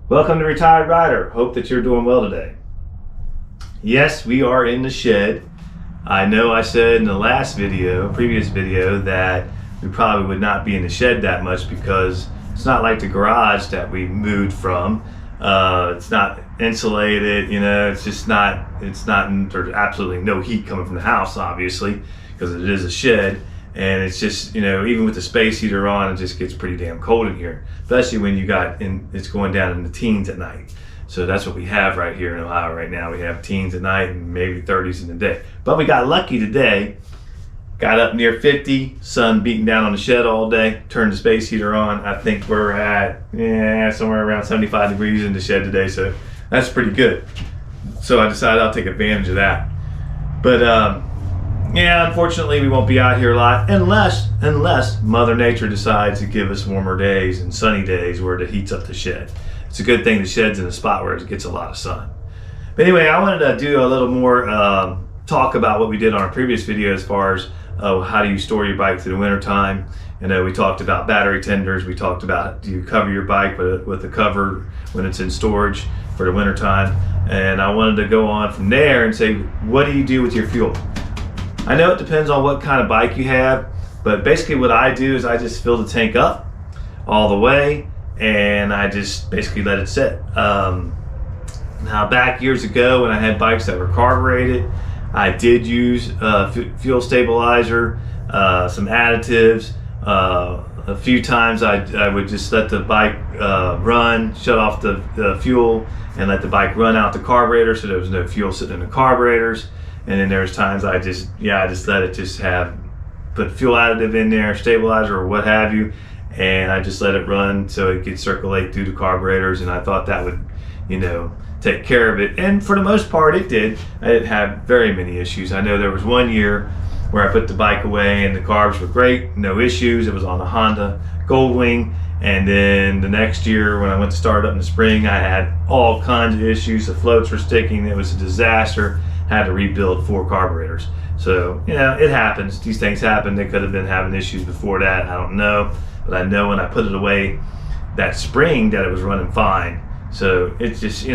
Welcome to Retired Rider. Hope that you're doing well today. Yes, we are in the shed. I know I said in the previous video, that we probably would not be in the shed that much because it's not like the garage that we moved from. It's not insulated, there's absolutely no heat coming from the house, obviously, because it is a shed. And it's just, even with the space heater on, it just gets pretty damn cold in here, especially when it's going down in the teens at night. So that's what we have right here in Ohio right now. We have teens at night and maybe 30s in the day. But we got lucky today, got up near 50, sun beating down on the shed all day, turned the space heater on. I think we're at somewhere around 75 degrees in the shed today, so that's pretty good. So I decided I'll take advantage of that. But unfortunately, we won't be out here a lot unless Mother Nature decides to give us warmer days and sunny days where it heats up the shed. It's a good thing the shed's in a spot where it gets a lot of sun. But anyway, I wanted to do a little more talk about what we did on our previous video as far as how do you store your bike through the winter time. We talked about battery tenders. We talked about do you cover your bike with a cover when it's in storage for the winter time. And I wanted to go on from there and say, what do you do with your fuel? I know it depends on what kind of bike you have, but basically what I do is I just fill the tank up all the way and I just basically let it sit. Now back years ago when I had bikes that were carbureted, I did use fuel stabilizer, some additives. A few times I would just let the bike run, shut off the fuel and let the bike run out the carburetor so there was no fuel sitting in the carburetors. And then there's times I just let it put fuel additive in there, stabilizer or what have you, and I just let it run so it could circulate through the carburetors, and I thought that would, take care of it. And for the most part it did. I didn't have very many issues. I know there was one year where I put the bike away and the carbs were great, no issues. It was on a Honda Goldwing. And then the next year when I went to start up in the spring, I had all kinds of issues. The floats were sticking. It was a disaster. Had to rebuild 4 carburetors. So, it happens. These things happen. They could have been having issues before that. I don't know. But I know when I put it away that spring that it was running fine. So it's just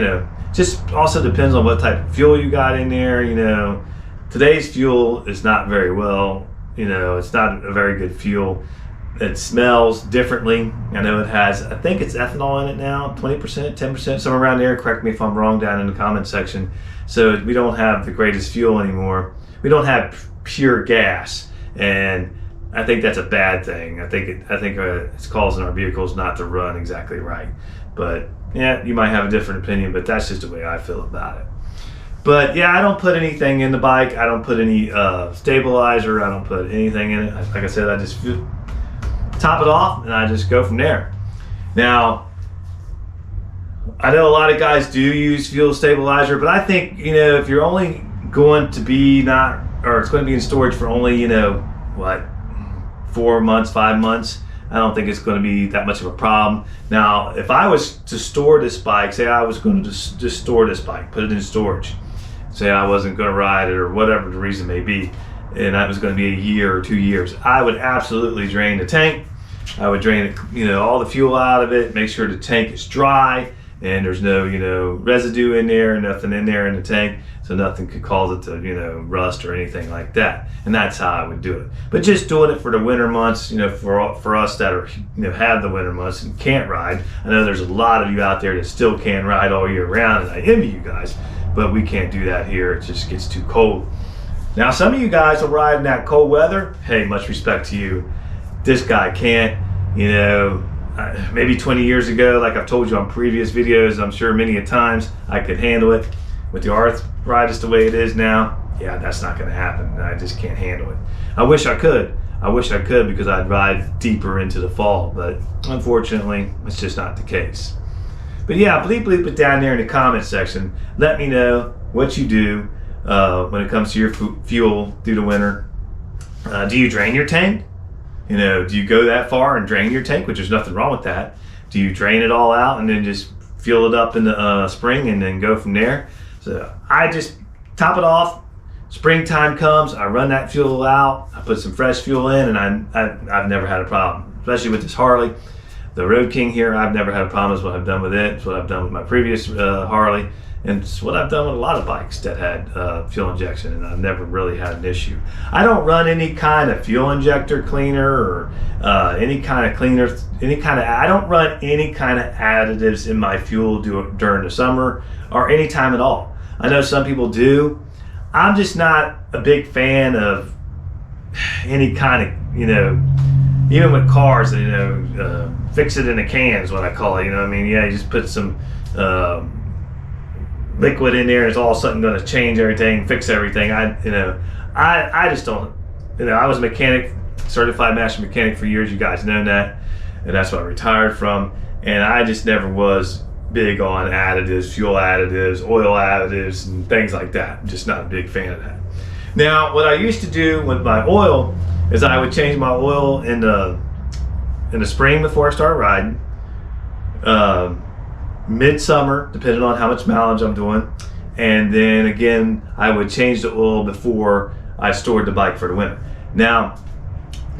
also depends on what type of fuel you got in there. Today's fuel is not very well, it's not a very good fuel. It smells differently. I know it has, I think it's ethanol in it now, 20%, 10%, somewhere around there. Correct me if I'm wrong down in the comment section. So we don't have the greatest fuel anymore. We don't have pure gas, and I think that's a bad thing. I think it's causing our vehicles not to run exactly right. But you might have a different opinion, but that's just the way I feel about it. But I don't put anything in the bike. I don't put any stabilizer. I don't put anything in it. Like I said, I just top it off and I just go from there. Now, I know a lot of guys do use fuel stabilizer, but I think, if you're only going to be it's going to be in storage for only, 4 months, 5 months, I don't think it's going to be that much of a problem. Now, if I was to store this bike, say I was going to just store this bike, put it in storage, say I wasn't going to ride it or whatever the reason may be, and that was going to be a year or 2 years, I would absolutely drain the tank. I would drain it, all the fuel out of it, make sure the tank is dry and there's no, residue in there, nothing in there in the tank, so nothing could cause it to, rust or anything like that. And that's how I would do it. But just doing it for the winter months, for us that are, have the winter months and can't ride. I know there's a lot of you out there that still can ride all year round, and I envy you guys, but we can't do that here. It just gets too cold. Now, some of you guys will ride in that cold weather. Hey, much respect to you. This guy can't, maybe 20 years ago, like I've told you on previous videos, I'm sure many a times, I could handle it. With the arthritis the way it is now, that's not going to happen. I just can't handle it. I wish I could. Because I'd ride deeper into the fall, but unfortunately, it's just not the case. But bleep it down there in the comment section. Let me know what you do when it comes to your fuel through the winter. Do you drain your tank? Do you go that far and drain your tank, which there's nothing wrong with that? Do you drain it all out and then just fill it up in the spring and then go from there? So I just top it off. Springtime comes, I run that fuel out, I put some fresh fuel in, and I've never had a problem, especially with this Harley. The Road King here, I've never had a problem. It's what I've done with it. It's what I've done with my previous Harley. And it's what I've done with a lot of bikes that had fuel injection, and I've never really had an issue. I don't run any kind of fuel injector cleaner or any kind of cleaner, I don't run any kind of additives in my fuel during the summer or any time at all. I know some people do. I'm just not a big fan of any kind of, even with cars, fix it in a can is what I call it. You just put some liquid in there, and it's all of a sudden going to change everything, fix everything. I just don't. I was a mechanic, certified master mechanic for years. You guys know that, and that's what I retired from. And I just never was big on additives, fuel additives, oil additives, and things like that. I'm just not a big fan of that. Now, what I used to do with my oil is I would change my oil in the spring before I start riding. Midsummer, depending on how much mileage I'm doing, and then again I would change the oil before I stored the bike for the winter. Now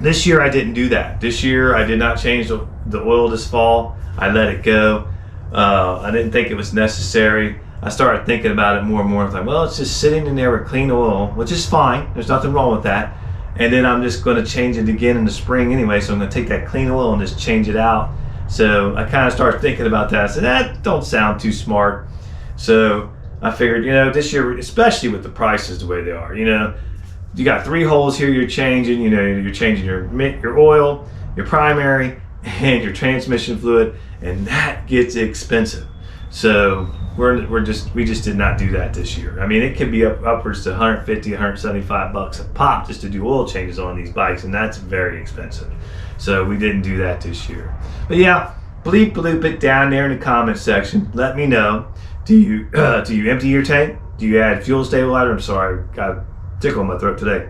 this year I didn't do that. This year I did not change the oil this fall. I let it go. I didn't think it was necessary. I started thinking about it more and more. I was like, well, it's just sitting in there with clean oil, which is fine. There's nothing wrong with that. And then I'm just going to change it again in the spring anyway, so I'm going to take that clean oil and just change it out. So I kind of started thinking about that. I said, that don't sound too smart. So I figured, this year, especially with the prices the way they are, you got 3 holes here you're changing. You're changing your oil, your primary, and your transmission fluid, and that gets expensive. So we just did not do that this year. I mean, it can be upwards to 150, 175 bucks a pop just to do oil changes on these bikes, and that's very expensive. So we didn't do that this year. But yeah, bleep bloop it down there in the comments section. Let me know. Do you empty your tank? Do you add fuel stabilizer? I'm sorry, I got a tickle in my throat today.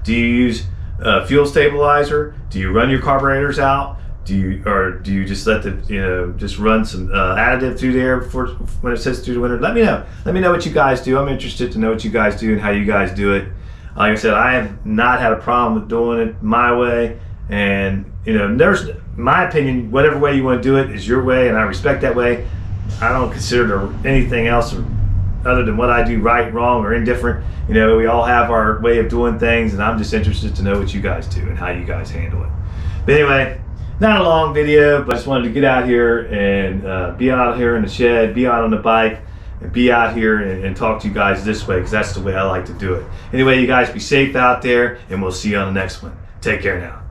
Do you use fuel stabilizer? Do you run your carburetors out? Do you just let just run some additive through there when it says through the winter? Let me know. Let me know what you guys do. I'm interested to know what you guys do and how you guys do it. Like I said, I have not had a problem with doing it my way. And there's, my opinion, whatever way you want to do it is your way, and I respect that way. I don't consider anything else other than what I do right, wrong, or indifferent. We all have our way of doing things, and I'm just interested to know what you guys do and how you guys handle it. But anyway, not a long video, but I just wanted to get out here and be out here in the shed, be out on the bike, and be out here and talk to you guys this way, because that's the way I like to do it. Anyway, you guys be safe out there, and we'll see you on the next one. Take care now.